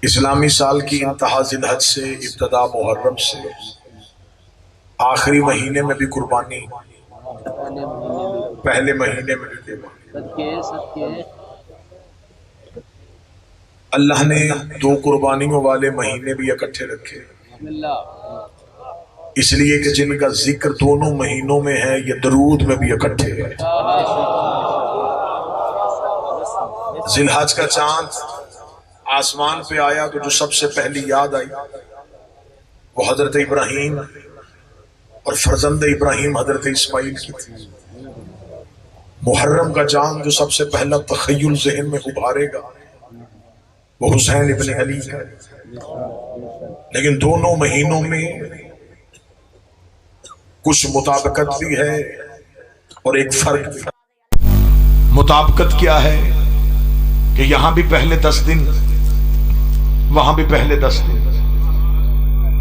اسلامی سال کی انتہا ذی الحج سے ابتدا محرم سے آخری مہینے میں بھی قربانی، پہلے مہینے میں بھی قربانی۔ اللہ نے دو قربانیوں والے مہینے بھی اکٹھے رکھے، اس لیے کہ جن کا ذکر دونوں مہینوں میں ہے یہ درود میں بھی اکٹھے ہے۔ ذی الحج کا چاند آسمان پہ آیا تو جو سب سے پہلی یاد آئی وہ حضرت ابراہیم اور فرزند ابراہیم حضرت اسماعیل کی تھی۔ محرم کا چاند جو سب سے پہلا تخیل ذہن میں ابھارے گا وہ حسین ابن علی ہے۔ لیکن دونوں مہینوں میں کچھ مطابقت بھی ہے اور ایک فرق بھی ہے۔ مطابقت کیا ہے کہ یہاں بھی پہلے 10 دن، وہاں بھی پہلے 10 دن،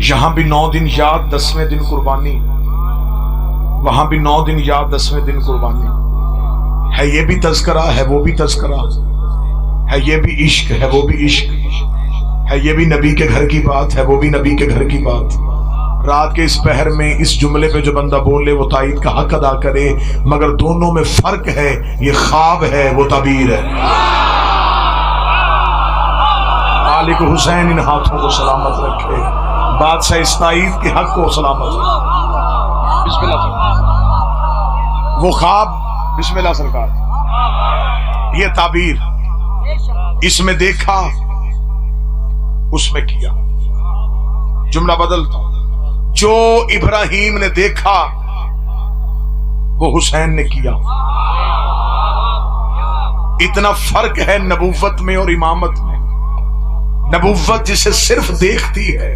یہاں بھی 9 دن یاد 10ویں دن قربانی، وہاں بھی 9 دن یاد 10ویں دن قربانی ہے۔ یہ بھی تذکرہ ہے، وہ بھی تذکرہ ہے، یہ بھی عشق ہے، وہ بھی عشق ہے، یہ بھی نبی کے گھر کی بات ہے، وہ بھی نبی کے گھر کی بات۔ رات کے اس پہر میں اس جملے پہ جو بندہ بولے وہ تائید کا حق ادا کرے، مگر دونوں میں فرق ہے، یہ خواب ہے، وہ تعبیر ہے۔ مالک حسین ان ہاتھوں کو سلامت رکھے، بادشاہ اس تائید کے حق کو سلامت رکھے۔ بسم اللہ۔ وہ خواب، بسم اللہ سرکار، یہ تعبیر، اس میں دیکھا اس میں کیا۔ جملہ بدلتا ہوں، جو ابراہیم نے دیکھا وہ حسین نے کیا۔ اتنا فرق ہے نبوت میں اور امامت میں۔ نبوت جسے صرف دیکھتی ہے،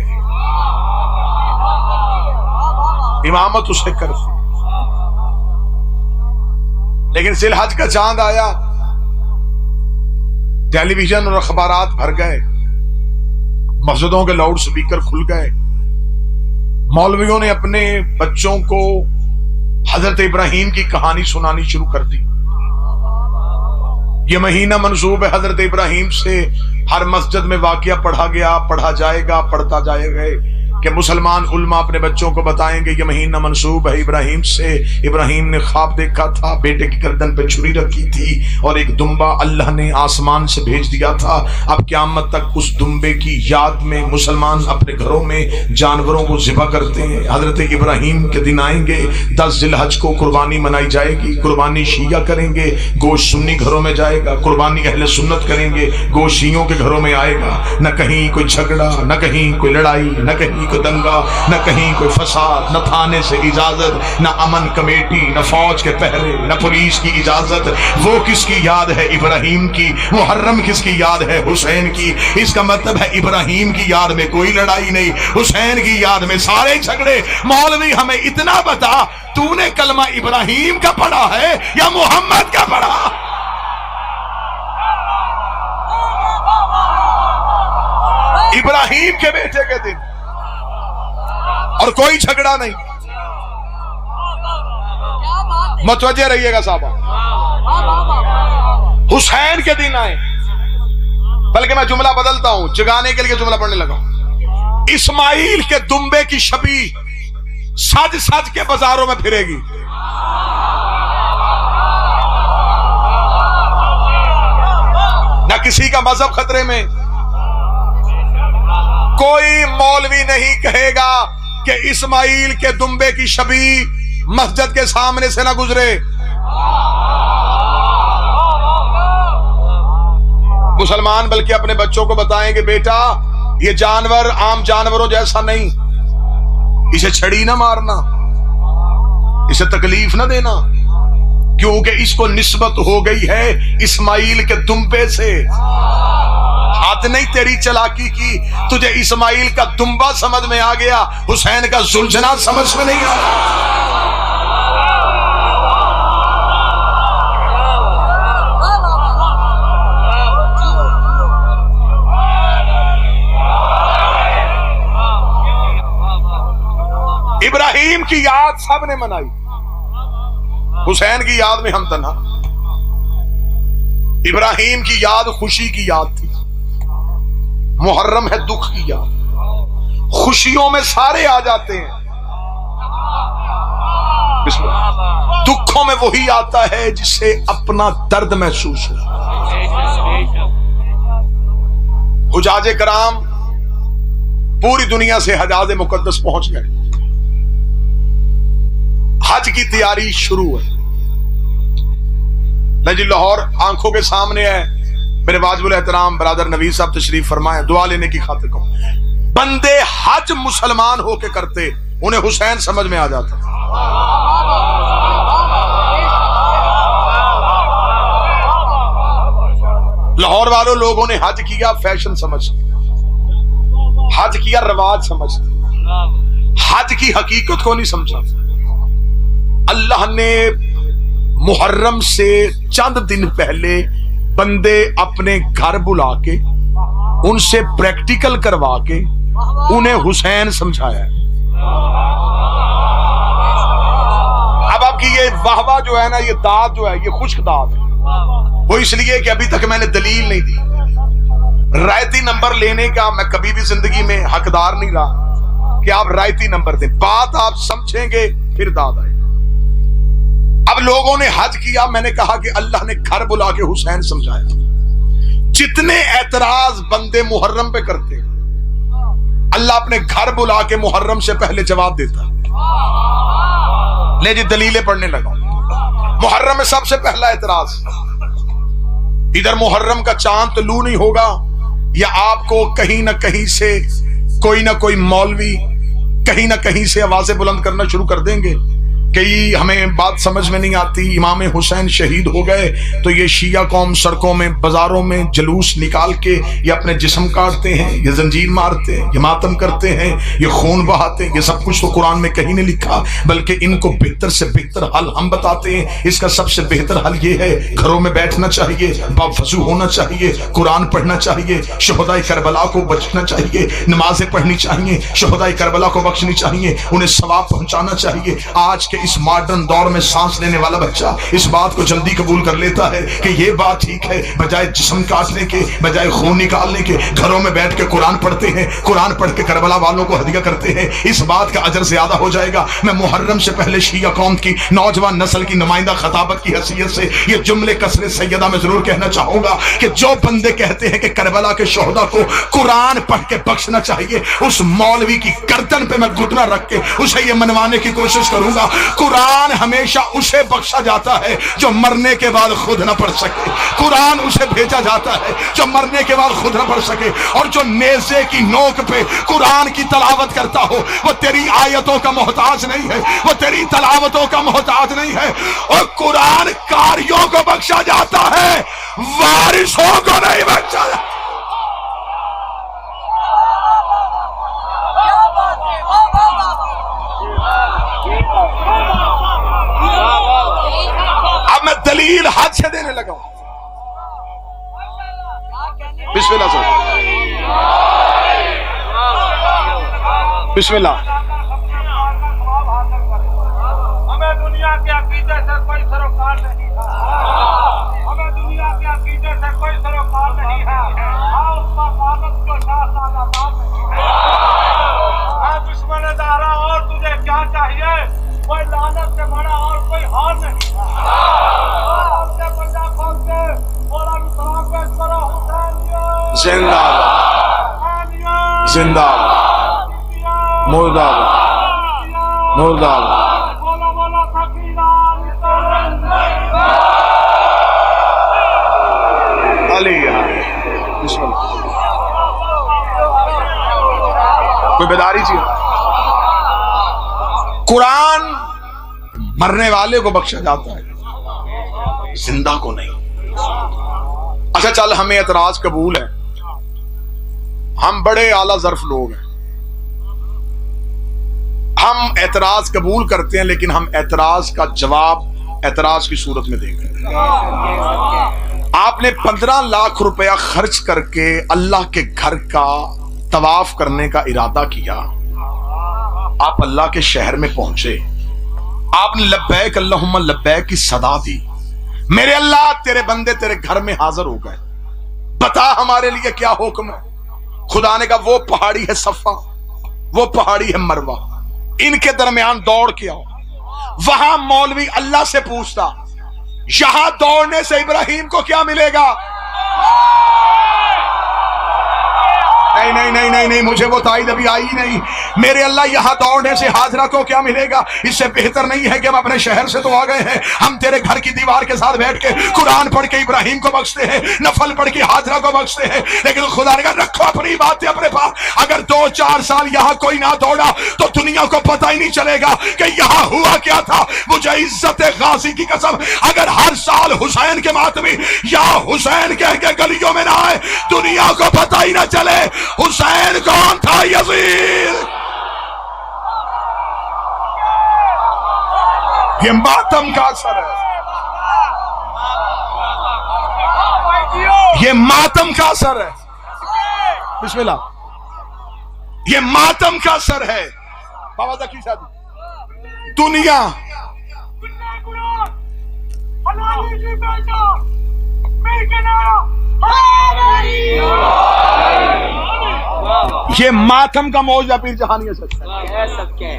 امامت اسے کرتی۔ لیکن ذی الحج کا چاند آیا، ٹیلی ویژن اور اخبارات بھر گئے، مسجدوں کے لاؤڈ سپیکر کھل گئے، مولویوں نے اپنے بچوں کو حضرت ابراہیم کی کہانی سنانی شروع کر دی۔ یہ مہینہ منسوب ہے حضرت ابراہیم سے، ہر مسجد میں واقعہ پڑھا گیا، پڑھا جائے گا، پڑھتا جائے گا کہ مسلمان علماء اپنے بچوں کو بتائیں گے یہ مہینہ منسوب ہے ابراہیم سے۔ ابراہیم نے خواب دیکھا تھا، بیٹے کی گردن پہ چھری رکھی تھی اور ایک دمبا اللہ نے آسمان سے بھیج دیا تھا۔ اب قیامت تک اس دمبے کی یاد میں مسلمان اپنے گھروں میں جانوروں کو ذبح کرتے ہیں۔ حضرت ابراہیم کے دن آئیں گے، 10 ذی الحج کو قربانی منائی جائے گی۔ قربانی شیعہ کریں گے، گوشت سنی گھروں میں جائے گا۔ قربانی اہل سنت کریں گے، گوشت شیعوں کے گھروں میں آئے گا۔ نہ کہیں کوئی جھگڑا، نہ کہیں کوئی لڑائی، نہ کہیں کوئی دنگا، نہ کہیں کوئی فساد، نہ تھانے سے اجازت، نہ امن کمیٹی، نہ فوج کے پہرے، نہ پولیس کی اجازت۔ وہ کس کی یاد ہے؟ ابراہیم کی۔ محرم کس کی یاد ہے؟ حسین کی۔ اس کا مطلب ہے ابراہیم کی یاد میں کوئی لڑائی نہیں، حسین کی یاد میں سارے جھگڑے۔ مولوی ہمیں اتنا بتا، تو نے کلمہ ابراہیم کا پڑھا ہے یا محمد کا پڑھا؟ ابراہیم کے بیٹے کے دن اور کوئی جھگڑا نہیں۔ متوجہ رہیے گا صاحب، حسین کے دن آئے، بلکہ میں جملہ بدلتا ہوں، جگانے کے لیے جملہ پڑھنے لگا ہوں۔ اسماعیل کے دمبے کی شبیہ سج سج کے بازاروں میں پھرے گی۔ نہ کسی کا مذہب خطرے میں، کوئی مولوی نہیں کہے گا کہ اسماعیل کے دمبے کی شبیہ مسجد کے سامنے سے نہ گزرے۔ مسلمان بلکہ اپنے بچوں کو بتائیں کہ بیٹا یہ جانور عام جانوروں جیسا نہیں، اسے چھڑی نہ مارنا، اسے تکلیف نہ دینا، کیونکہ اس کو نسبت ہو گئی ہے اسماعیل کے دمبے سے۔ ہاتھ نہیں تیری چلاکی کی، تجھے اسماعیل کا دمبا سمجھ میں آ گیا، حسین کا زلجھنا سمجھ میں نہیں آیا۔ ابراہیم کی یاد سب نے منائی، حسین کی یاد میں ہم تنہا۔ ابراہیم کی یاد خوشی کی یاد تھی، محرم ہے دکھ کیا، خوشیوں میں سارے آ جاتے ہیں، بسم اللہ، دکھوں میں وہی آتا ہے جسے اپنا درد محسوس ہو۔ حجاج کرام پوری دنیا سے حجاز مقدس پہنچ گئے، حج کی تیاری شروع ہے۔ میں جی لاہور آنکھوں کے سامنے ہے، میرے واجب الاحترام برادر نوید صاحب تشریف فرمائے، دعا لینے کی خاطر کو بندے حج مسلمان ہو کے کرتے، انہیں حسین سمجھ میں آ جاتا۔ لاہور والوں لوگوں نے حج کیا فیشن سمجھ، حج کیا رواج سمجھ، حج کی حقیقت کو نہیں سمجھا۔ اللہ نے محرم سے چند دن پہلے بندے اپنے گھر بلا کے ان سے پریکٹیکل کروا کے انہیں حسین سمجھایا۔ اب آپ کی یہ واہ واہ جو ہے نا، یہ داد جو ہے، یہ خشک داد ہے، وہ اس لیے کہ ابھی تک میں نے دلیل نہیں دی۔ رائتی نمبر لینے کا میں کبھی بھی زندگی میں حقدار نہیں رہا کہ آپ رائتی نمبر دیں، بات آپ سمجھیں گے پھر داد آئے۔ اب لوگوں نے حج کیا، میں نے کہا کہ اللہ نے گھر بلا کے حسین سمجھایا۔ جتنے اعتراض بندے محرم پہ کرتے، اللہ اپنے گھر بلا کے محرم سے پہلے جواب دیتا۔ لے جی دلیلیں پڑھنے لگا۔ محرم میں سب سے پہلا اعتراض، ادھر محرم کا چاند طلوع نہیں ہوگا، یا آپ کو کہیں نہ کہیں سے کوئی نہ کوئی مولوی کہیں نہ کہیں سے آوازیں بلند کرنا شروع کر دیں گے کہ ہمیں بات سمجھ میں نہیں آتی، امام حسین شہید ہو گئے تو یہ شیعہ قوم سڑکوں میں بازاروں میں جلوس نکال کے یہ اپنے جسم کاٹتے ہیں، یہ زنجیر مارتے ہیں، یہ ماتم کرتے ہیں، یہ خون بہاتے ہیں۔ یہ سب کچھ تو قرآن میں کہیں نہیں لکھا، بلکہ ان کو بہتر سے بہتر حل ہم بتاتے ہیں۔ اس کا سب سے بہتر حل یہ ہے، گھروں میں بیٹھنا چاہیے، باوضو ہونا چاہیے، قرآن پڑھنا چاہیے، شہدائے کربلا کو بچنا چاہیے، نمازیں پڑھنی چاہیے، شہدائے کربلا کو بخشنی چاہیے، انہیں ثواب پہنچانا چاہیے۔ آج کے اس ماڈرن دور میں سانس لینے والا بچہ اس بات کو جلدی قبول کر لیتا ہے کہ یہ بات ٹھیک ہے، بجائے جسم کاٹنے کے، بجائے خون نکالنے کے، گھروں میں بیٹھ کے قرآن پڑھتے ہیں، قرآن پڑھ کے کربلا والوں کو ہدیہ کرتے ہیں، اس بات کا اجر زیادہ ہو جائے گا۔ میں محرم سے پہلے شیعہ قوم کی نوجوان نسل کی نمائندہ خطابت کی حیثیت سے یہ جملے کثرت سیدہ میں ضرور کہنا چاہوں گا کہ جو بندے کہتے ہیں کہ کربلا کے شہداء کو قرآن پڑھ کے بخشنا چاہیے، اس مولوی کی گردن پہ میں گھٹنا رکھ کے اسے یہ منوانے کی کوشش کروں گا، قرآن ہمیشہ اسے بخشا جاتا ہے جو مرنے کے بعد خود نہ پڑھ سکے، قرآن اسے بھیجا جاتا ہے جو مرنے کے بعد خود نہ پڑھ سکے، اور جو نیزے کی نوک پہ قرآن کی تلاوت کرتا ہو وہ تیری آیتوں کا محتاج نہیں ہے، وہ تیری تلاوتوں کا محتاج نہیں ہے، اور قرآن قاریوں کو بخشا جاتا ہے، وارثوں کو نہیں بخشا جاتا۔ اب میں دلیل حد سے دینے لگا ہوں۔ بسم اللہ سر، بسم اللہ۔ ہمیں دنیا کے عقیدے سے کوئی سروکار نہیں ہے، ہمیں دنیا کے عقیدے سے کوئی سروکار نہیں ہے، اس کا قانت کو شاہ سالات نہیں ہے۔ دشمن دارا اور تجھے کیا چاہیے، کوئی لعنت سے بڑا اور کوئی حال نہیں ہے۔ زندہ باد، زندہ باد، مردہ باد، مردہ باد۔ علی بسم اللہ۔ کوئی بیداری چاہیے؟ قرآن مرنے والے کو بخشا جاتا ہے، زندہ کو نہیں۔ اچھا چل، ہمیں اعتراض قبول ہے، ہم بڑے اعلیٰ ظرف لوگ ہیں، ہم اعتراض قبول کرتے ہیں، لیکن ہم اعتراض کا جواب اعتراض کی صورت میں دیں گے۔ آپ نے 15 لاکھ روپیہ خرچ کر کے اللہ کے گھر کا طواف کرنے کا ارادہ کیا، آپ اللہ کے شہر میں پہنچے، آپ نے لبیک اللہم لبیک کی صدا دی، میرے اللہ تیرے بندے تیرے گھر میں حاضر ہو گئے، بتا ہمارے لیے کیا حکم ہے۔ خدا نے کہا وہ پہاڑی ہے صفا، وہ پہاڑی ہے مروہ، ان کے درمیان دوڑ کے آؤ۔ وہاں مولوی اللہ سے پوچھتا یہاں دوڑنے سے ابراہیم کو کیا ملے گا؟ نہیں نہیں نہیں نہیں، مجھے وہ تائید ابھی آئی نہیں۔ میرے اللہ یہاں دوڑنے سے حاضرہ کو کیا ملے گا؟ اس سے بہتر نہیں ہے کہ ہم اپنے شہر سے تو آ گئے ہیں، ہم تیرے گھر کی دیوار کے ساتھ بیٹھ کے قرآن پڑھ کے ابراہیم کو بخشتے ہیں، نفل پڑھ کے حاضرہ کو بخشتے ہیں، لیکن خدا نے کہا رکھو اپنی باتیں اپنے پاس۔ اگر 2-4 سال یہاں کوئی نہ دوڑا تو دنیا کو پتہ ہی نہیں چلے گا کہ یہاں ہوا کیا تھا۔ مجھے عزت غازی کی قسم، اگر ہر سال حسین کے ماتمی یا حسین کہہ کے گلیوں میں نہ آئے، دنیا کو پتہ ہی نہ چلے حسین کون تھا۔ یزید یہ ماتم کا اثر ہے، یہ ماتم کا اثر ہے۔ بسم اللہ، یہ ماتم کا اثر ہے۔ بابا ذکی صاحب، دنیا یہ ماتم کا موجہ پیر جہانی ہے سچ۔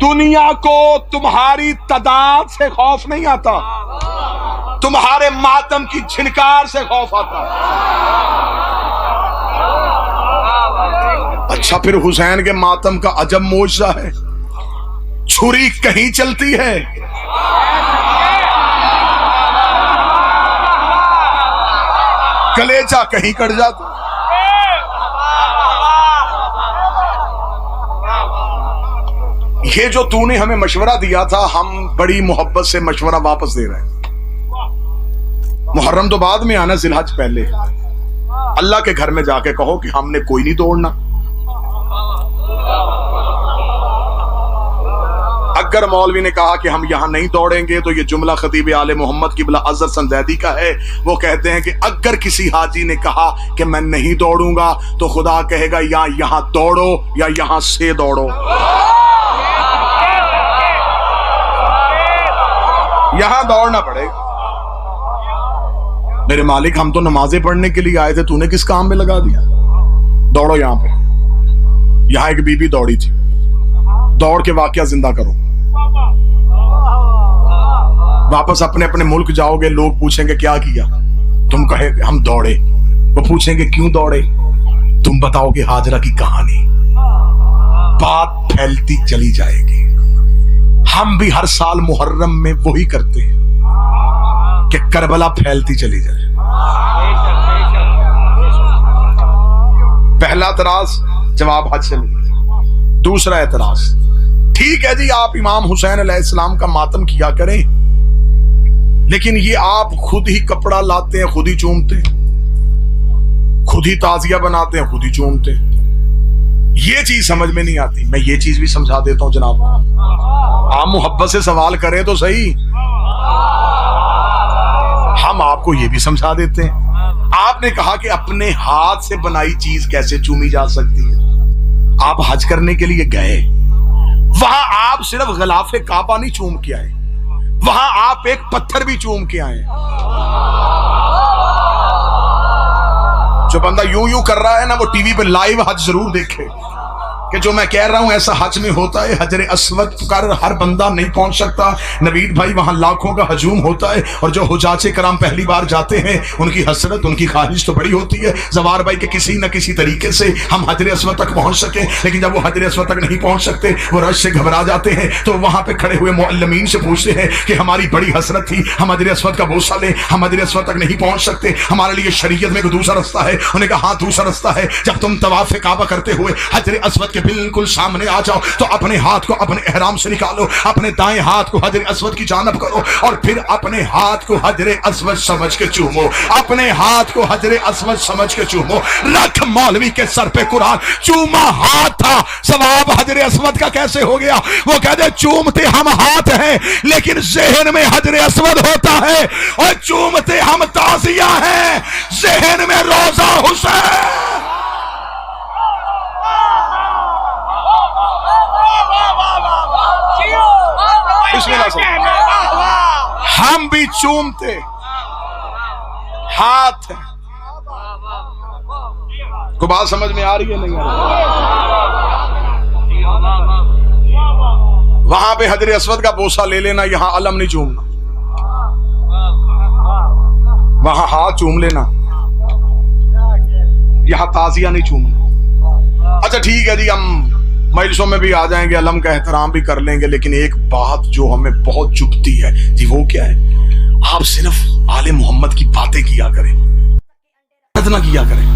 دنیا کو تمہاری تعداد سے خوف نہیں آتا، تمہارے ماتم کی جھنکار سے خوف آتا۔ اچھا پھر حسین کے ماتم کا عجب معجزہ ہے، چھری کہیں چلتی ہے، کلیجہ کہیں کٹ جاتا۔ یہ جو تو نے ہمیں مشورہ دیا تھا، ہم بڑی محبت سے مشورہ واپس دے رہے ہیں۔ محرم تو بعد میں آنا، ذی الحج پہلے۔ اللہ کے گھر میں جا کے کہو کہ ہم نے کوئی نہیں دوڑنا۔ اگر مولوی نے کہا کہ ہم یہاں نہیں دوڑیں گے تو یہ جملہ خطیب آل محمد قبلہ عزت سنزیدی کا ہے۔ وہ کہتے ہیں کہ اگر کسی حاجی نے کہا کہ میں نہیں دوڑوں گا تو خدا کہے گا یا یہاں دوڑو یا یہاں سے دوڑو، یہاں دوڑنا پڑے گا۔ میرے مالک ہم تو نمازیں پڑھنے کے لیے آئے تھے، تو نے کس کام میں لگا دیا؟ دوڑو یہاں پہ۔ یہاں ایک بی بی دوڑی تھی، دوڑ کے واقعہ زندہ کرو۔ واپس اپنے اپنے ملک جاؤ گے، لوگ پوچھیں گے کیا کیا؟ تم کہے ہم دوڑے۔ وہ پوچھیں گے کیوں دوڑے؟ تم بتاؤ گے حاجرہ کی کہانی۔ بات پھیلتی چلی جائے گی۔ ہم بھی ہر سال محرم میں وہی کرتے ہیں کہ کربلا پھیلتی چلی جائے۔ پہلا اعتراض جواب حج سے ملا۔ دوسرا اعتراض، ٹھیک ہے جی آپ امام حسین علیہ السلام کا ماتم کیا کریں، لیکن یہ آپ خود ہی کپڑا لاتے ہیں، خود ہی چومتے ہیں، خود ہی تعزیہ بناتے ہیں، خود ہی چومتے ہیں، یہ چیز سمجھ میں نہیں آتی۔ میں یہ چیز بھی سمجھا دیتا ہوں جناب، آپ محبت سے سوال کریں تو صحیح، ہم آپ کو یہ بھی سمجھا دیتے ہیں۔ آپ نے کہا کہ اپنے ہاتھ سے بنائی چیز کیسے چومی جا سکتی ہے؟ آپ حج کرنے کے لیے گئے، وہاں آپ صرف غلاف کعبہ نہیں چوم کے آئے، وہاں آپ ایک پتھر بھی چوم کے آئے۔ جو بندہ یوں کر رہا ہے نا، وہ ٹی وی پہ لائیو حج ضرور دیکھے کہ جو میں کہہ رہا ہوں ایسا حج میں ہوتا ہے۔ حجر اسود پر ہر بندہ نہیں پہنچ سکتا نوید بھائی، وہاں لاکھوں کا ہجوم ہوتا ہے، اور جو حجاج کرام پہلی بار جاتے ہیں ان کی حسرت، ان کی خواہش تو بڑی ہوتی ہے زوار بھائی کہ کسی نہ کسی طریقے سے ہم حجر اسود تک پہنچ سکیں، لیکن جب وہ حجر اسود تک نہیں پہنچ سکتے، وہ رش سے گھبرا جاتے ہیں، تو وہاں پہ کھڑے ہوئے معلمین سے پوچھتے ہیں کہ ہماری بڑی حسرت تھی، ہم حجر اسود کا بوسہ لیں، ہم حجر اسود تک نہیں پہنچ سکتے، ہمارے لیے شریعت میں کوئی دوسرا رستہ ہے؟ انہوں نے کہا ہاں دوسرا رستہ ہے، جب تم طواف کعبہ کرتے ہوئے حجر اسود کے بالکل سامنے آ جاؤ تو اپنے ہاتھ کو اپنے احرام سے نکالو، اپنے دائیں ہاتھ کو حجر اسود کی جانب کرو، اور پھر اپنے ہاتھ کو حجر اسود سمجھ کے چومو، اپنے ہاتھ کو حجر اسود سمجھ کے چومو۔ رکھ مولوی کے سر پہ قرآن، چوما ہاتھ تھا، ثواب حجر اسود کا کیسے ہو گیا؟ وہ کہتے چومتے ہم ہاتھ ہیں لیکن ذہن میں حجر اسود ہوتا ہے، اور چومتے ہم تعزیہ ہیں، ذہن میں روزہ حسین۔ ہم بھی چومتے ہاتھ ہیں۔ تو بات سمجھ میں آ رہی ہے نہیں آ رہی؟ وہاں پہ حجر اسود کا بوسہ لے لینا، یہاں علم نہیں چومنا، وہاں ہاتھ چوم لینا، یہاں تازیہ نہیں چومنا۔ اچھا ٹھیک ہے جی، ہم مجلسوں میں بھی آ جائیں گے، علم کا احترام بھی کر لیں گے، لیکن ایک بات جو ہمیں بہت چبھتی ہے جی، وہ کیا ہے؟ آپ صرف آل محمد کی باتیں کیا کریں، نہ کیا کریں۔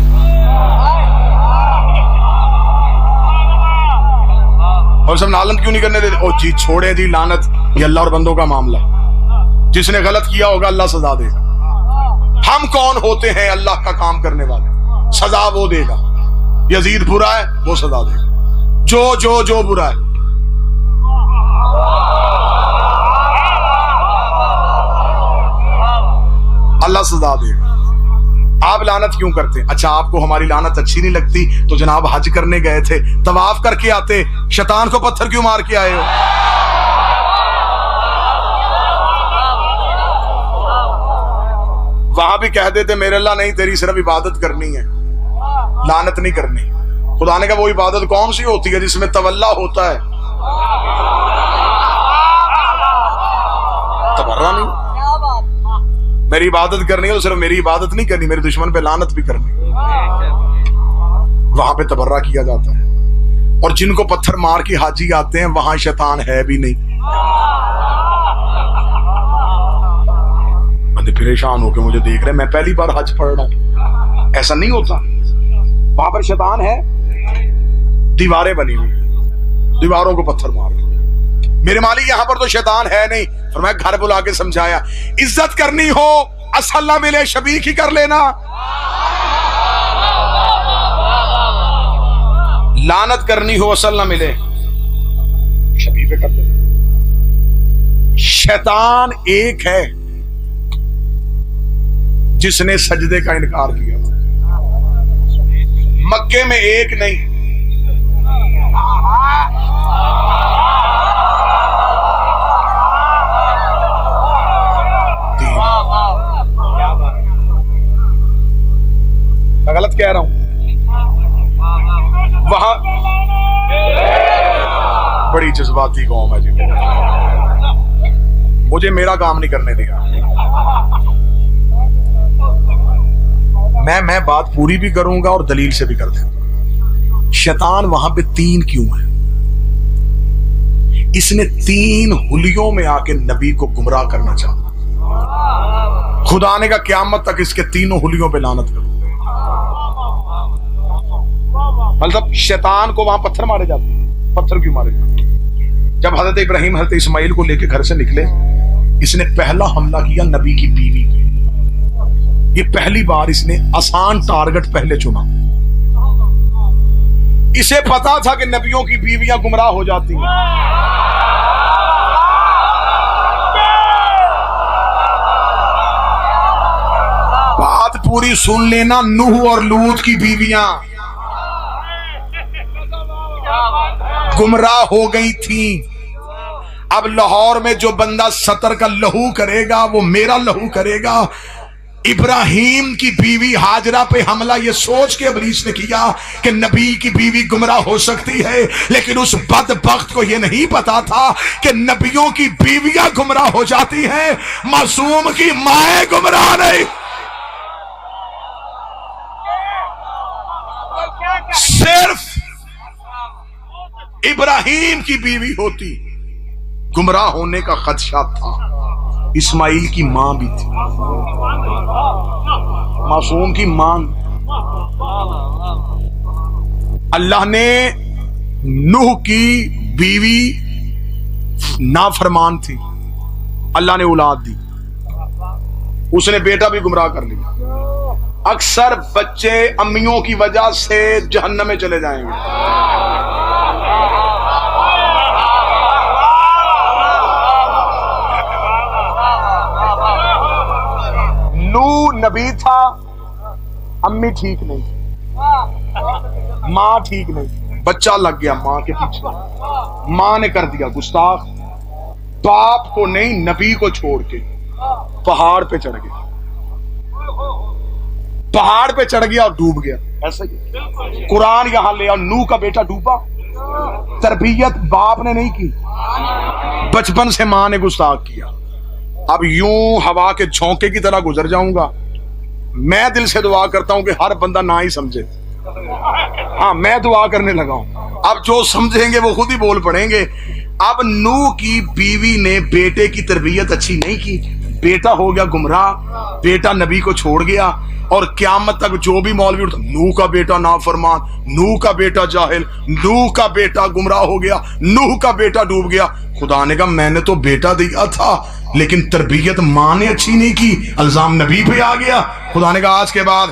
اور سب لعنت کیوں نہیں کرنے دیتے؟ او جی چھوڑیں جی لعنت، یہ اللہ اور بندوں کا معاملہ، جس نے غلط کیا ہوگا اللہ سزا دے گا۔ ہم کون ہوتے ہیں اللہ کا کام کرنے والے؟ سزا وہ دے گا۔ یزید برا ہے، وہ سزا دے گا، جو برا ہے۔ اللہ سزا دے گا۔ آپ لعنت کیوں کرتے ہیں؟ اچھا آپ کو ہماری لعنت اچھی نہیں لگتی تو جناب حج کرنے گئے تھے، طواف کر کے آتے، شیطان کو پتھر کیوں مار کے آئے ہو؟ وہاں بھی کہہ دیتے میرے اللہ نہیں، تیری صرف عبادت کرنی ہے، لعنت نہیں کرنی۔ خدا نے کہا وہ عبادت کون سی ہوتی ہے جس میں تولا ہوتا ہے؟ تبرہ نہیں۔ میری عبادت کرنی ہے تو صرف میری عبادت نہیں کرنی، میرے دشمن پہ لعنت بھی کرنی۔ وہاں پہ تبرہ کیا جاتا ہے، اور جن کو پتھر مار کے حاجی آتے ہیں وہاں شیطان ہے بھی نہیں۔ بندے پریشان ہو کے مجھے دیکھ رہے ہیں، میں پہلی بار حج پڑھ رہا ہوں، ایسا نہیں ہوتا۔ وہاں پر شیطان ہے، دیواریں بنی ہوئی، دیواروں کو پتھر مار رہے۔ میرے مالک یہاں پر تو شیطان ہے نہیں، فرمایا گھر بلا کے سمجھایا، عزت کرنی ہو اصل نہ ملے شبیہ ہی کر لینا، لعنت کرنی ہو اصل نہ ملے شبیہ پہ کر لینا۔ شیطان ایک ہے جس نے سجدے کا انکار کیا، مکے میں ایک نہیں، میں غلط کہہ رہا ہوں؟ وہاں بڑی جذباتی قوم ہے جی، مجھے میرا کام نہیں کرنے دیا، میں بات پوری بھی کروں گا اور دلیل سے بھی کر دیں گا۔ شیطان وہاں پہ تین کیوں ہے؟ اس نے تین حلیوں میں آ کے نبی کو گمراہ کرنا چاہا۔ خدا نے کہا قیامت تک اس کے تینوں حلیوں پہ لعنت کرو۔ مطلب شیطان کو وہاں پتھر مارے جاتے ہیں، پتھر کیوں مارے جاتے ہیں؟ جب حضرت ابراہیم حضرت اسماعیل کو لے کے گھر سے نکلے، اس نے پہلا حملہ کیا نبی کی بیوی پہ۔ یہ پہلی بار اس نے آسان ٹارگٹ پہلے چنا۔ اسے پتا تھا کہ نبیوں کی بیویاں گمراہ ہو جاتی ہیں، بات پوری سن لینا۔ نوح اور لوط کی بیویاں گمراہ ہو گئی تھیں۔ اب لاہور میں جو بندہ 70 کا لہو کرے گا وہ میرا لہو کرے گا۔ ابراہیم کی بیوی ہاجرہ پہ حملہ یہ سوچ کے ابلیس نے کیا کہ نبی کی بیوی گمراہ ہو سکتی ہے، لیکن اس بدبخت کو یہ نہیں پتا تھا کہ نبیوں کی بیویاں گمراہ ہو جاتی ہیں، معصوم کی مائیں گمراہ نہیں۔ صرف ابراہیم کی بیوی ہوتی گمراہ ہونے کا خدشہ تھا، اسماعیل کی ماں بھی تھی، معصوم کی ماں۔ اللہ نے نوح کی بیوی نافرمان تھی، اللہ نے اولاد دی، اس نے بیٹا بھی گمراہ کر لیا۔ اکثر بچے امیوں کی وجہ سے جہنم میں چلے جائیں گے۔ نوح نبی تھا، امی ٹھیک نہیں، ماں ٹھیک نہیں، بچہ لگ گیا ماں کے پیچھے، ماں نے کر دیا گستاخ، باپ کو نہیں نبی کو چھوڑ کے پہاڑ پہ چڑھ گئے۔ پہاڑ پہ چڑھ گیا اور ڈوب گیا. ایسا ہی قرآن یہاں لے آؤ. نوح کا بیٹا ڈوبا, تربیت باپ نے نہیں کی, بچپن سے ماں نے گستاخ کیا. اب یوں ہوا کے جھونکے کی طرح گزر جاؤں گا. میں دل سے دعا کرتا ہوں کہ ہر بندہ نہ ہی سمجھے. ہاں میں دعا کرنے لگا ہوں, اب جو سمجھیں گے وہ خود ہی بول پڑیں گے. اب نوح کی بیوی نے بیٹے کی تربیت اچھی نہیں کی, بیٹا ہو گیا گمراہ, بیٹا نبی کو چھوڑ گیا, اور قیامت تک جو بھی مولوی اٹھتا, نوح کا بیٹا نافرمان, نوح کا بیٹا جاہل, نوح کا بیٹا گمراہ ہو گیا, نوح کا بیٹا ڈوب گیا. خدا نے کہا میں نے تو بیٹا دیا تھا لیکن تربیت ماں نے اچھی نہیں کی, الزام نبی پہ آ گیا. خدا نے کہا آج کے بعد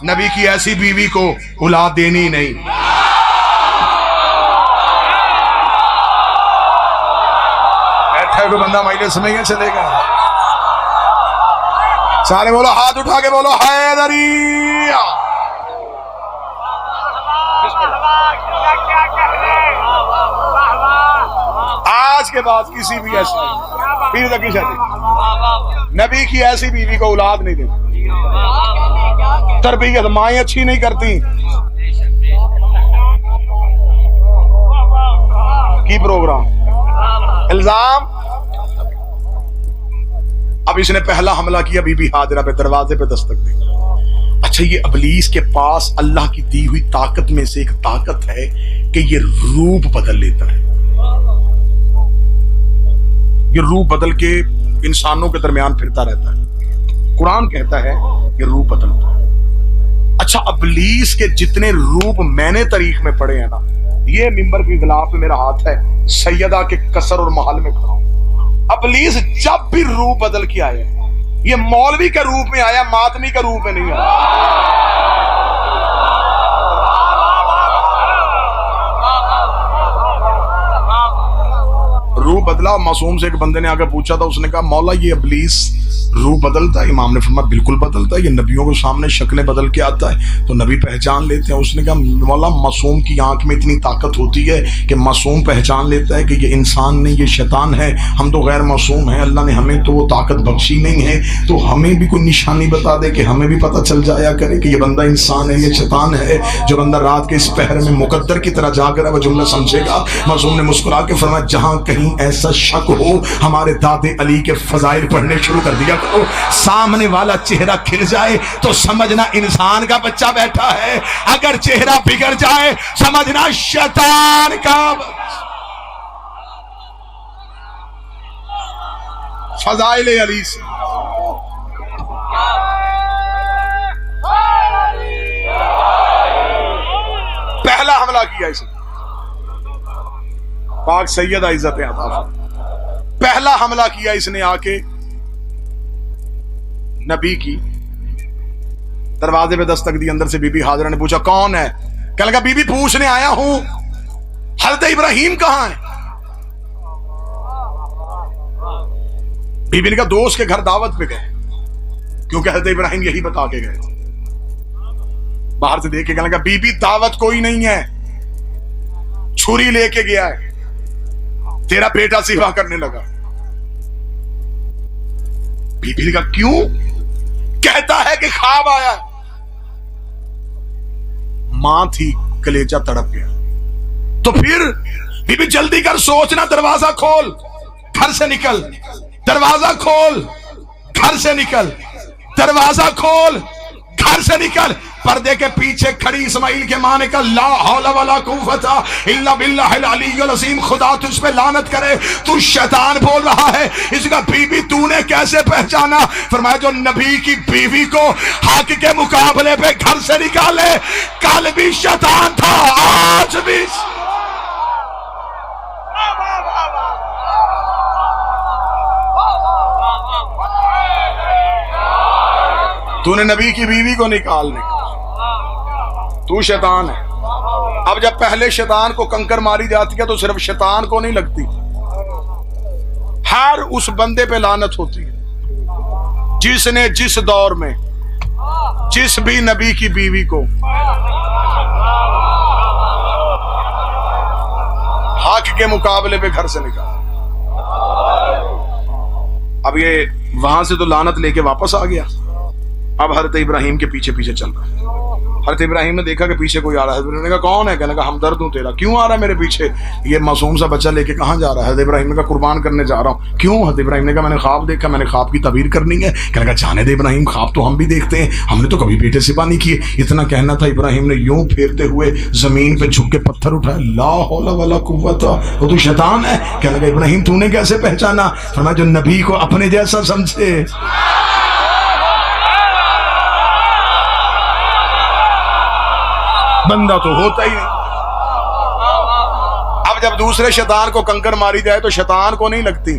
نبی کی ایسی بیوی کو اولاد دینی نہیں. بیٹھا کوئی بندہ مجلس میں کیا چلے گا؟ سارے بولو, ہاتھ اٹھا کے بولو حیدری. آج کے بعد کسی بھی ایسی پیر تک نبی کی ایسی بیوی کو اولاد نہیں دینی. تربیت مائیں اچھی نہیں کرتی. کی پروگرام الزام. اب اس نے پہلا حملہ کیا بی بی حاجرہ پہ, دروازے پہ دستک دی. اچھا یہ ابلیس کے پاس اللہ کی دی ہوئی طاقت میں سے ایک طاقت ہے کہ یہ روپ بدل لیتا ہے. یہ روپ بدل کے انسانوں کے درمیان پھرتا رہتا ہے. قرآن کہتا ہے یہ روپ بدلتا ہے. اچھا ابلیس کے جتنے روپ میں نے تاریخ میں پڑھے ہیں نا, یہ ممبر کے غلاف میں میرا ہاتھ ہے, سیدہ کے قصر اور محل میں کھڑا ہوں. ابلیس جب بھی روپ بدل کے آیا, یہ مولوی کے روپ میں آیا, ماتمی کے روپ میں نہیں آیا. روح بدلا. معصوم سے ایک بندے نے آگے پوچھا تھا, اس نے کہا مولا یہ ابلیس روح بدلتا ہے؟ امام نے فرمایا بالکل بدلتا ہے, یہ نبیوں کو سامنے شکلیں بدل کے آتا ہے تو نبی پہچان لیتے ہیں. اس نے کہا مولا معصوم کی آنکھ میں اتنی طاقت ہوتی ہے کہ معصوم پہچان لیتا ہے کہ یہ انسان نہیں, یہ شیطان ہے, ہم تو غیر معصوم ہیں, اللہ نے ہمیں تو وہ طاقت بخشی نہیں ہے, تو ہمیں بھی کوئی نشانی بتا دے کہ ہمیں بھی پتہ چل جایا کرے کہ یہ بندہ انسان ہے, یہ شیطان ہے. جو بندہ رات کے اس پہر میں مقدر کی طرح جا کر وہ جملہ سمجھے گا. معصوم نے مسکرا کے فرمایا جہاں کہیں ایسا شک ہو ہمارے دادے علی کے فضائل پڑھنے شروع کر دیا کرو, سامنے والا چہرہ کھل جائے تو سمجھنا انسان کا بچہ بیٹھا ہے, اگر چہرہ بگڑ جائے سمجھنا شیطان کا. فضائل علی سے پہلا حملہ کیا اسے, پاک سید عزت عطا. پہلا حملہ کیا اس نے آ کے نبی کی, دروازے پہ دستک دی. اندر سے بی بی حاجرہ نے پوچھا کون ہے؟ کہنے لگا بی بی پوچھنے آیا ہوں حضرت ابراہیم کہاں ہے؟ بی بی نے کہا دوست کے گھر دعوت پہ گئے, کیونکہ حضرت ابراہیم یہی بتا کے گئے. باہر سے دیکھ کے کہنے لگا بی بی دعوت کوئی نہیں ہے, چھری لے کے گیا ہے, تیرا بیٹا سیوا کرنے لگا. بی بی نے کہا کیوں؟ کہتا ہے کہ خواب آیا. ماں تھی, کلیجہ تڑپ گیا. تو پھر بی بی جلدی کر, سوچنا, دروازہ کھول, گھر سے نکل, دروازہ کھول, گھر سے نکل, دروازہ کھول, گھر سے نکل. پردے کے پیچھے کھڑی اسماعیل کے ماں نے کہا لا حول ولا قوت الا باللہ العلی العظیم, خدا تجھ پہ لعنت کرے, تو شیطان بول رہا ہے. اس کا بی بی تو نے کیسے پہچانا؟ فرمایا جو نبی کی بیوی کو حق کے مقابلے پہ گھر سے نکالے, کل بھی شیطان تھا آج بھی. تو نے نبی کی بیوی کو نکالنے, تو شیطان ہے. اب جب پہلے شیطان کو کنکر ماری جاتی ہے تو صرف شیطان کو نہیں لگتی, ہر اس بندے پہ لعنت ہوتی ہے جس نے جس دور میں جس بھی نبی کی بیوی کو حق کے مقابلے پہ گھر سے نکالا. اب یہ وہاں سے تو لعنت لے کے واپس آ گیا, اب حضرت ابراہیم کے پیچھے پیچھے چل رہا ہے. حضرت ابراہیم نے دیکھا کہ پیچھے کوئی آ رہا ہے. حضرت نے کہا کون ہے؟ کہنے لگا ہمدرد ہوں تیرا. کیوں آ رہا ہے میرے پیچھے؟ یہ معصوم سا بچہ لے کے کہاں جا رہا ہے؟ حضرت ابراہیم نے کہا قربان کرنے جا رہا ہوں. کیوں؟ حضرت ابراہیم نے کہا میں نے خواب دیکھا, میں نے خواب کی تعبیر کرنی ہے. کہنے لگا جانے دے ابراہیم, خواب تو ہم بھی دیکھتے ہیں, ہم نے تو کبھی بیٹے سے نہیں کیے. اتنا کہنا تھا, ابراہیم نے یوں پھیرتے ہوئے زمین پہ جھک کے پتھر اٹھایا. لا حول ولا قوت, وہ تو شیطان ہے. کہنے لگا ابراہیم تو نے کیسے پہچانا؟ فرمایا جو نبی کو اپنے جیسا سمجھے. بندہ تو ہوتا ہی نہیں. اب جب دوسرے شیطان کو کنکر ماری جائے تو شیطان کو نہیں لگتی,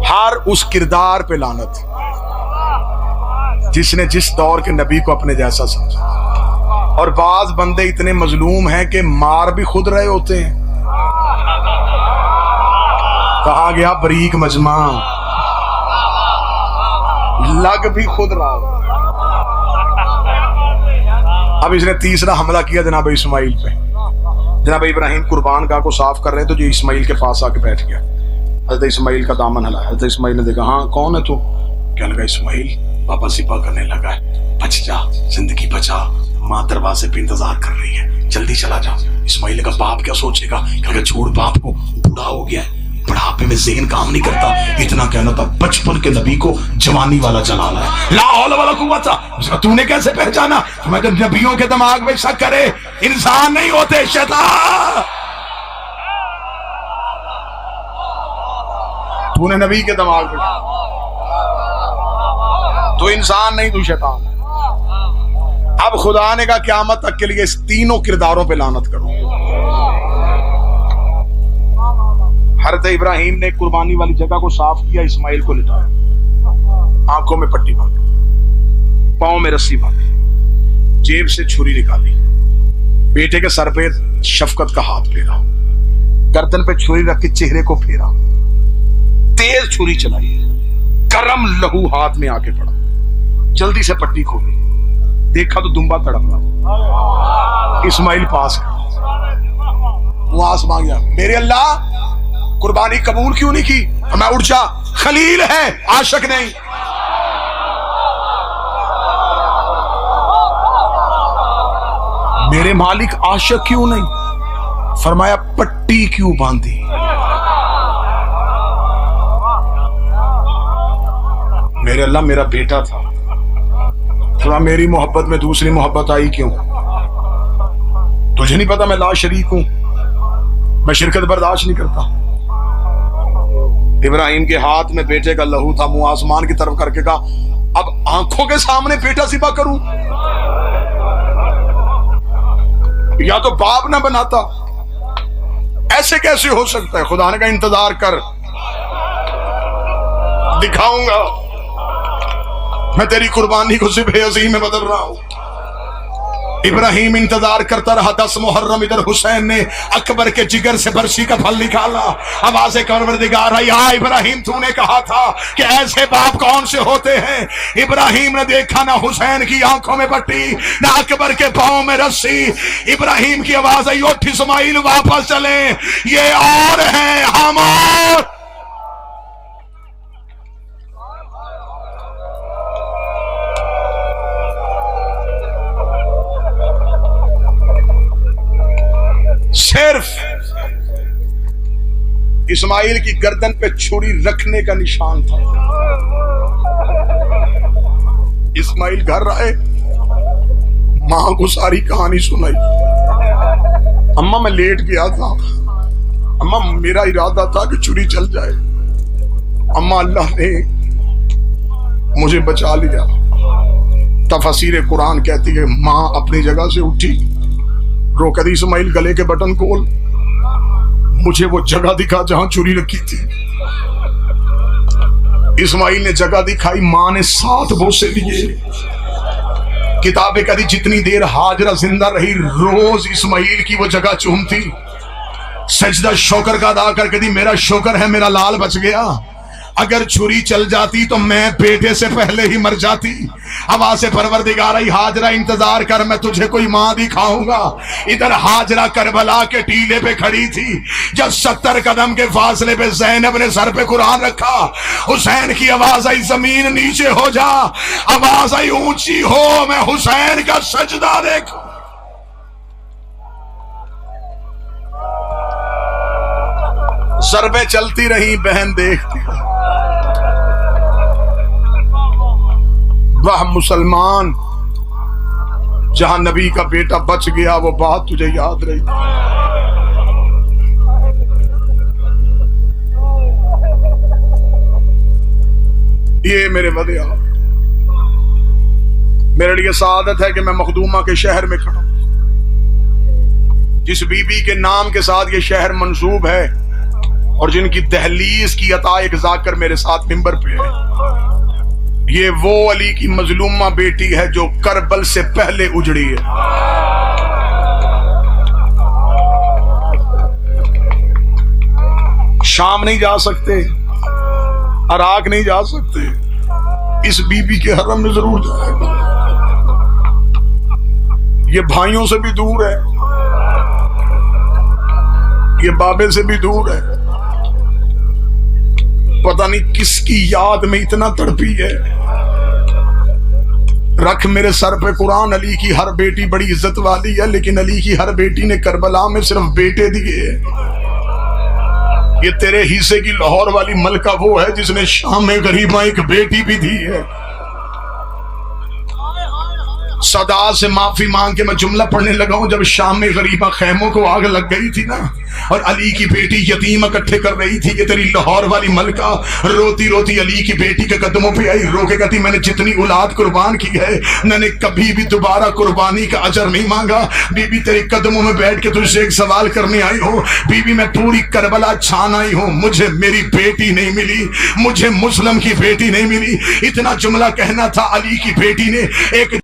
ہر اس کردار پہ لعنت جس نے جس دور کے نبی کو اپنے جیسا سمجھا. اور بعض بندے اتنے مظلوم ہیں کہ مار بھی خود رہے ہوتے ہیں. کہا گیا بریک مجمع, لگ بھی خود رہا. اب اس نے تیسرا حملہ کیا جناب اسماعیل پہ. جناب ابراہیم قربان گاہ کو صاف کر رہے تو جو اسماعیل کے پاس آ کے بیٹھ گیا. حضرت اسماعیل کا دامن ہلا. حضرت اسماعیل نے دیکھا ہاں کون ہے تو؟ کہنے لگا اسماعیل پاپا ذبح کرنے لگا ہے, بچ جا, زندگی بچا, ماں دروازے پہ انتظار کر رہی ہے, جلدی چلا جا. اسماعیل کا باپ کیا سوچے گا؟ کہ چھوڑ باپ کو, بوڑھا ہو گیا ہے, بڑھاپے میں ذہن کام نہیں کرتا. اتنا کہنا تھا بچپن کے نبی کو جوانی والا چلا رہا ہے. لا حول ولا قوت. تو نے کیسے پہچانا؟ میں کہ نبیوں کے دماغ میں شک کرے, انسان نہیں ہوتے, شیطان. تو نے نبی کے دماغ میں, تو انسان نہیں, تو شیطان. اب خدا نے کہا قیامت تک کے لیے اس تینوں کرداروں پہ لعنت کرو. حضرت ابراہیم نے قربانی والی جگہ کو صاف کیا, اسماعیل کو لٹایا, آنکھوں میں پٹی باندھی, پاؤں میں رسی باندھی, جیب سے چھری نکالی, بیٹے کے سر پہ شفقت کا ہاتھ پھیرا, گردن پہ چھری رکھ کے چہرے کو پھیرا, تیز چھری چلائی, گرم لہو ہاتھ میں آ کے پڑا, جلدی سے پٹی کھولی, دیکھا تو دمبا تڑپ رہا. اسماعیل پاس وہ آس مانگا, میرے اللہ قربانی قبول کیوں نہیں کی؟ میں اٹھ جا, خلیل ہے عاشق نہیں. میرے مالک عاشق کیوں نہیں؟ فرمایا پٹی کیوں باندھی؟ میرے اللہ میرا بیٹا تھا, تھوڑا میری محبت میں دوسری محبت آئی کیوں؟ تجھے نہیں پتا میں لا شریک ہوں, میں شرکت برداشت نہیں کرتا. ابراہیم کے ہاتھ میں بیٹے کا لہو تھا, منہ آسمان کی طرف کر کے کہا اب آنکھوں کے سامنے بیٹا ذبح کروں؟ یا تو باپ نہ بناتا, ایسے کیسے ہو سکتا ہے؟ خدا نے کہا انتظار کر, دکھاؤں گا میں تیری قربانی کو ذبح عظیم میں بدل رہا ہوں. ابراہیم انتظار کرتا رہا. 10 محرم ادھر حسین نے اکبر کے جگر سے برسی کا پھل نکالا. آواز پروردگار ہے, یا ابراہیم تو نے کہا تھا کہ ایسے باپ کون سے ہوتے ہیں. ابراہیم نے دیکھا نہ حسین کی آنکھوں میں پٹی, نہ اکبر کے پاؤں میں رسی. ابراہیم کی آواز آئی, اٹھ اسماعیل واپس چلیں, یہ اور ہیں ہم اور. صرف اسماعیل کی گردن پہ چھری رکھنے کا نشان تھا. اسماعیل گھر آئے, ماں کو ساری کہانی سنائی. اماں میں لیٹ گیا تھا, اماں میرا ارادہ تھا کہ چھری چل جائے, اماں اللہ نے مجھے بچا لیا. تفسیر قرآن کہتی ہے ماں اپنی جگہ سے اٹھی, روک دی اسماعیل گلے کے بٹن کھول, مجھے وہ جگہ دکھا جہاں چوری رکھی تھی. اسماعیل نے جگہ دکھائی, ماں نے 7 بوسے لیے. کتابیں کہتی جتنی دیر ہاجرہ زندہ رہی روز اسماعیل کی وہ جگہ چومتی, سجدہ شکر کا ادا کر کے دی میرا شکر ہے میرا لال بچ گیا. اگر چھری چل جاتی تو میں بیٹے سے پہلے ہی مر جاتی۔ آواز پروردگارہ ہاجرہ انتظار کر، میں تجھے کوئی ماں دکھاؤں گا۔ ادھر ہاجرہ کربلا کے ٹیلے پہ کھڑی تھی، جب 70 قدم کے فاصلے پہ زینب نے سر پہ قرآن رکھا، حسین کی آواز آئی زمین نیچے ہو جا، آواز آئی اونچی ہو، میں حسین کا سجدہ دیکھوں۔ ضربیں چلتی رہی، بہن دیکھتی۔ وہ مسلمان، جہاں نبی کا بیٹا بچ گیا، وہ بات تجھے یاد رہی۔ یہ میرے ودیع، میرے لیے سعادت ہے کہ میں مخدومہ کے شہر میں کھڑا ہوں، جس بی بی کے نام کے ساتھ یہ شہر منسوب ہے اور جن کی دہلیز کی عطا ایک ذاکر میرے ساتھ منبر پہ ہے۔ یہ وہ علی کی مظلومہ بیٹی ہے جو کربل سے پہلے اجڑی ہے۔ شام نہیں جا سکتے، عراق نہیں جا سکتے، اس بی بی کے حرم میں ضرور جائے گا۔ یہ بھائیوں سے بھی دور ہے، یہ بابے سے بھی دور ہے، پتہ نہیں کس کی یاد میں اتنا تڑپی ہے۔ رکھ میرے سر پہ قرآن، علی کی ہر بیٹی بڑی عزت والی ہے، لیکن علی کی ہر بیٹی نے کربلا میں صرف بیٹے دیے ہیں۔ یہ تیرے حصے کی لاہور والی ملکہ وہ ہے جس نے شام غریبہ ایک بیٹی بھی دی ہے۔ صدا سے معافی مانگ کے میں جملہ پڑھنے لگا ہوں، جب شام غریبہ خیموں کو آگ لگ گئی تھی نا اور علی کی بیٹی یتیم اکٹھے کر رہی تھی، یہ تیری لاہور والی ملکہ روتی روتی علی کی بیٹی کے قدموں پہ آئی، رو کے کہتی میں نے جتنی اولاد قربان کی ہے میں نے کبھی بھی دوبارہ قربانی کا اجر نہیں مانگا۔ بی بی تیری قدموں میں بیٹھ کے تجھ سے ایک سوال کرنے آئی ہوں، بی بی میں پوری کربلا چھان آئی ہوں، مجھے میری بیٹی نہیں ملی، مجھے مسلم کی بیٹی نہیں ملی۔ اتنا جملہ کہنا تھا، علی کی بیٹی نے ایک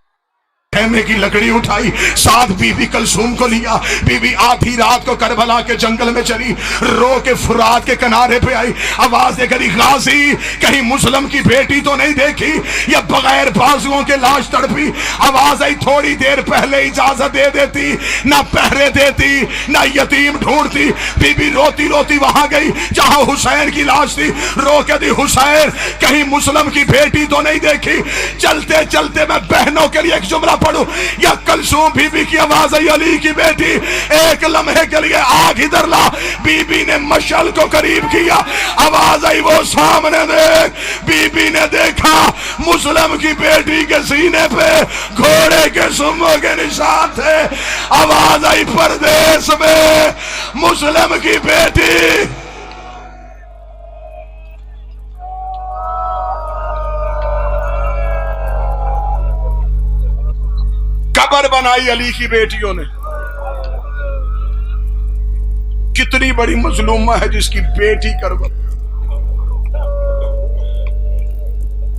خیمے کی لکڑی اٹھائی، ساتھ بی بی کلثوم کو لیا، بی بی آدھی رات کو کربلا کے جنگل میں چلی، رو کے فرات کے کنارے پہ آئی، آواز دے کری غازی کہیں مسلم کی بیٹی تو نہیں دیکھی، یا بغیر بازوؤں کے لاش تڑپی۔ آواز آئی تھوڑی دیر پہلے اجازت دے دیتی، نہ پہرے دیتی نہ یتیم ڈھونڈتی۔ بی بی روتی روتی وہاں گئی جہاں حسین کی لاش تھی، رو کے دی حسین کہیں مسلم کی بیٹی تو نہیں دیکھی۔ چلتے چلتے میں بہنوں کے لیے ایک جملہ پڑھوں، یا کلثوم بی بی کی آواز آئی علی کی بیٹی ایک لمحے کے لیے آگ ادھر لا، بی بی نے مشعل کو قریب کیا، آواز آئی وہ سامنے دیکھ، بی بی نے دیکھا مسلم کی بیٹی کے سینے پہ گھوڑے کے سموں کے نشان تھے۔ آواز آئی پردیس میں مسلم کی بیٹی قبر بنائی علی کی بیٹیوں نے۔ کتنی بڑی مظلومہ ہے جس کی بیٹی کربلا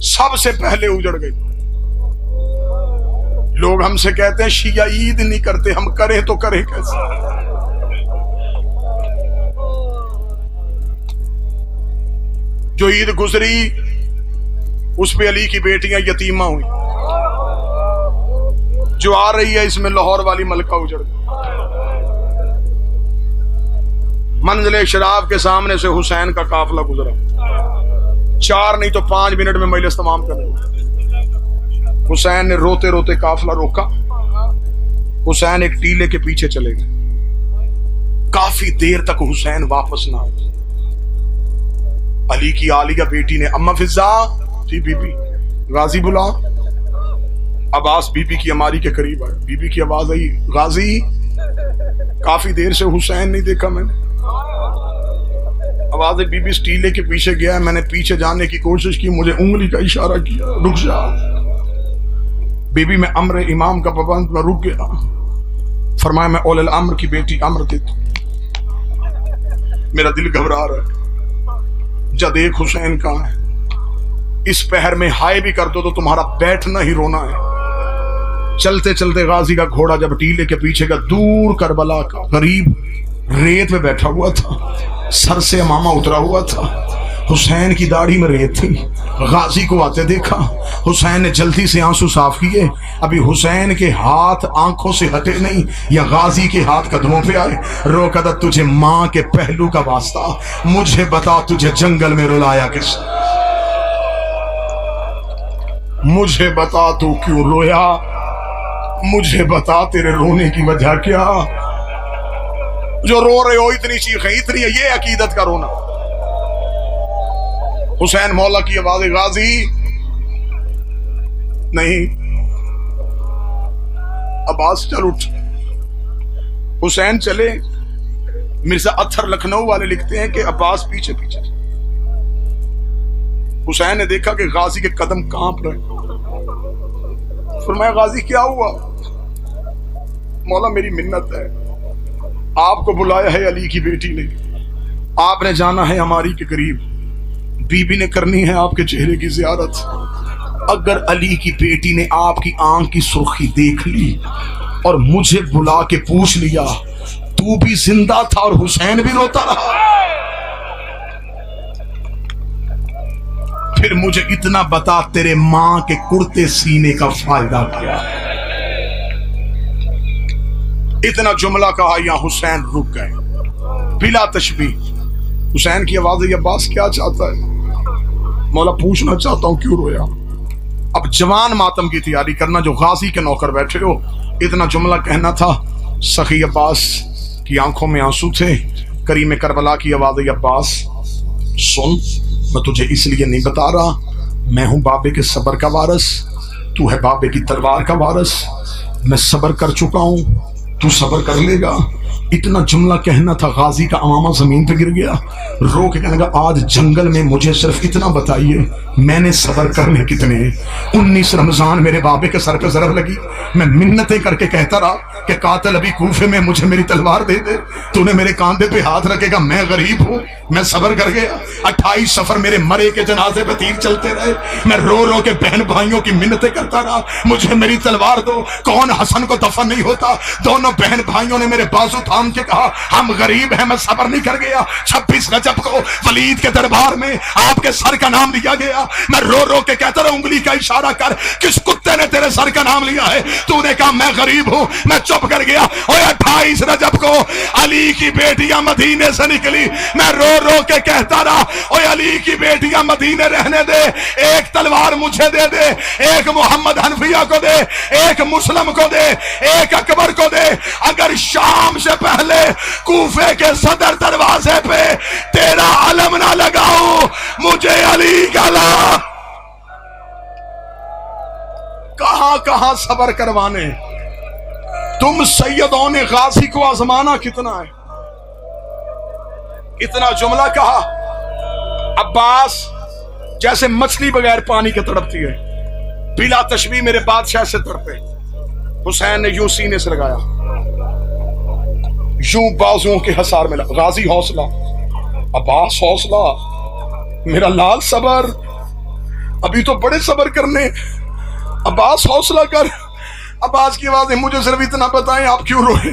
سب سے پہلے اجڑ گئی۔ لوگ ہم سے کہتے ہیں شیعہ عید نہیں کرتے، ہم کریں تو کریں کیسے؟ جو عید گزری اس پہ علی کی بیٹیاں یتیمہ ہوئی، جو آ رہی ہے اس میں لاہور والی ملکہ اجڑ گئی۔ منزل اشراف کے سامنے سے حسین کا قافلہ گزرا، 4 نہیں تو 5 منٹ میں مجلس تمام کر رہے۔ حسین نے روتے روتے قافلہ روکا، حسین ایک ٹیلے کے پیچھے چلے گئے، کافی دیر تک حسین واپس نہ آئے۔ علی کی عالیہ بیٹی نے اما فضا، جی بی بی غازی بلا۔ عباس بی بی کی اماری کے قریب آئے، بی بی کی آواز آئی غازی کافی دیر سے حسین نہیں دیکھا میں نے۔ آواز بی بی ٹیلے کے پیچھے گیا، میں نے پیچھے جانے کی کوشش کی، مجھے انگلی کا اشارہ کیا رک جا۔ بی بی میں امر امام کا پابند، میں رک گیا، فرمایا میں اول الامر کی بیٹی امر دیتا ہوں، میرا دل گھبرا رہا ہے، جا دیکھ حسین کہاں ہے، اس پہر میں ہائے بھی کر دو تو تمہارا بیٹھنا ہی رونا ہے۔ چلتے چلتے غازی کا گھوڑا جب ٹیلے کے پیچھے کا دور کربلا کا غریب ریت پہ بیٹھا ہوا تھا، سر سے امامہ اترا ہوا تھا، حسین کی داڑھی میں ریت تھی، غازی کو آتے دیکھا، حسین نے جلدی سے آنسو صاف کیے، ابھی حسین کے ہاتھ آنکھوں سے ہٹے نہیں یا غازی کے ہاتھ قدموں پہ آئے، رو کہا تجھے ماں کے پہلو کا واسطہ، مجھے بتا تجھے جنگل میں رلایا کس، مجھے بتا تو کیوں رویا، مجھے بتا تیرے رونے کی وجہ کیا، جو رو رہے ہو اتنی چیخیں اتنی، یہ عقیدت کا رونا۔ حسین مولا کی آواز، غازی نہیں، عباس چل اٹھ۔ حسین چلے، مرزا اطہر لکھنؤ والے لکھتے ہیں کہ عباس پیچھے پیچھے، حسین نے دیکھا کہ غازی کے قدم کانپ رہے، فرمایا غازی کیا ہوا؟ مولا میری منت ہے، آپ کو بلایا ہے علی کی بیٹی نے، آپ نے جانا ہے ہماری کے قریب، بی بی نے کرنی ہے آپ کے چہرے کی زیارت، اگر علی کی بیٹی نے آپ کی آنکھ کی سرخی دیکھ لی اور مجھے بلا کے پوچھ لیا تو بھی زندہ تھا اور حسین بھی روتا رہا، پھر مجھے اتنا بتا تیرے ماں کے کرتے سینے کا فائدہ کیا ہے۔ اتنا جملہ کہا یا حسین رک گئے بلا تشبیہ۔ حسین کی آواز ہے، عباس کیا چاہتا ہے؟ مولا پوچھنا چاہتا ہوں کیوں رویا؟ اب جوان ماتم کی تیاری کرنا، جو غازی کے نوکر بیٹھے ہو، اتنا جملہ کہنا تھا۔ سخی عباس کی آنکھوں میں آنسو تھے، کریم کربلا کی آواز ہے، عباس سن، میں تجھے اس لیے نہیں بتا رہا، میں ہوں بابے کے صبر کا وارث، تو ہے بابے کی تلوار کا وارث، میں صبر کر چکا ہوں، تو صبر کر لے گا۔ اتنا جملہ کہنا تھا، غازی کا امامہ زمین پہ گر گیا، رو کے کہنے لگا آج جنگل میں مجھے صرف اتنا بتائیے میں نے صبر کرنے کتنے؟ 19 رمضان میرے بابے کے سر پہ ضرب لگی، میں منتیں کر کے کہتا رہا کہ قاتل ابھی کوفے میں مجھے میری تلوار دے دے، تو نے میرے کاندھے پہ ہاتھ رکھے گا، میں غریب ہوں، میں صبر کر گیا۔ 28 سفر میرے مرے کے جنازے پہ تیر چلتے رہے، میں رو رو کے بہن بھائیوں کی منتیں کرتا رہا مجھے میری تلوار دو، کون حسن کو دفن نہیں ہوتا؟ دونوں بہن بھائیوں نے میرے بازو تھام کے کہا ہم غریب ہیں، میں صبر نہیں کر گیا۔ 26 رجب کو ولید کے دربار میں آپ کے سر کا نام لیا گیا، میں رو رو کے کہتا رہا انگلی کا اشارہ کر، کس کتے نے تیرے سر کا نام لیا ہے؟ تو نے کہا میں غریب ہوں، میں چپ کر گیا۔ اور 28 رجب کو علی کی بیٹیاں مدینے سے نکلی، میں رو رو کے کہتا رہا اوے علی کی بیٹیاں مدینے رہنے دے، ایک تلوار مجھے دے دے، ایک محمد حنفیہ کو دے، ایک مسلم کو دے، ایک اکبر کو دے، اگر شام سے پہلے کوفے کے صدر دروازے پہ تیرا علم نہ لگاؤ مجھے علی کا لا۔ کہاں کہاں صبر کروانے، تم سیدوں نے غازی کو آزمانا کتنا ہے۔ اتنا جملہ کہا، عباس جیسے مچھلی بغیر پانی کے تڑپتی ہے، بلا تشبیہ میرے بادشاہ سے تڑپے۔ حسین نے یوں سینے سے لگایا، یوں بازوؤں کے حصار میں لگا، غازی حوصلہ، عباس حوصلہ، میرا لال صبر، ابھی تو بڑے صبر کرنے، عباس حوصلہ کر۔ عباس کی آواز ہے مجھے صرف اتنا بتائیں آپ کیوں روئے؟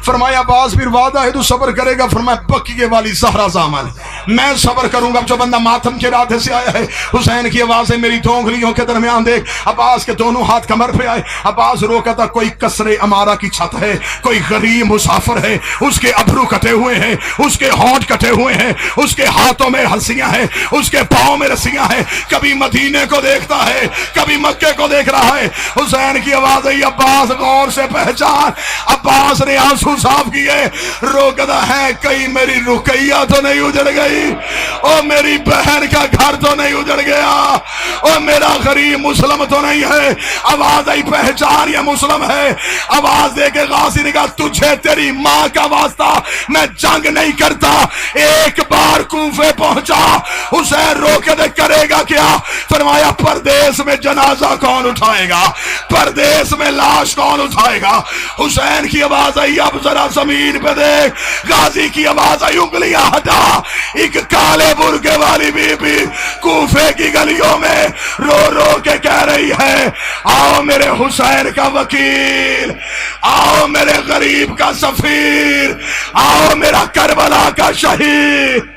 فرمایا عباس پھر وعدہ ہے تو صبر کرے گا؟ فرمایا بقیے والی زہرا زامن، میں صبر کروں گا جو بندہ ماتم کے راتھے سے آیا ہے۔ حسین کی آواز ہے میری دو انگلیوں کے درمیان دیکھ، عباس کے دونوں ہاتھ کمر پہ آئے، عباس رو کہتا تھا کوئی قصر امارہ کی چھت ہے، کوئی غریب مسافر ہے، اس کے ابرو کٹے ہوئے ہیں، اس کے ہونٹ کٹے ہوئے ہیں، اس کے ہاتھوں میں ہنسیاں ہیں، اس کے پاؤں میں رسیاں ہیں، کبھی مدینے کو دیکھتا ہے، کبھی مکے کو دیکھ رہا ہے۔ حسین کی آواز ہے عباس غور سے پہچان، عباس نے آنسو صاف کیے، روکتا ہے کہیں میری رقیہ تو نہیں اجڑ گئی، اور میری بہن کا گھر تو نہیں اجڑ گیا، اور میرا غریب مسلم تو نہیں ہے۔ آواز آئی پہچان یہ مسلم ہے، آواز دے کے غازی نے کہا تجھے تیری ماں کا واسطہ میں جنگ نہیں کرتا۔ ایک بار کوفے پہنچا، حسین رو کے دے کرے گا کیا؟ فرمایا پردیس میں جنازہ کون اٹھائے گا، پردیس میں لاش کون اٹھائے گا؟ حسین کی آواز آئی اب ذرا زمین پہ دیکھ، غازی کی آواز آئی انگلیاں ہٹا، ایک کالے برقعے والی بی بی کوفے کی گلیوں میں رو رو کے کہہ رہی ہے آؤ میرے حسین کا وکیل، آؤ میرے غریب کا سفیر، آؤ میرا کربلا کا شہید۔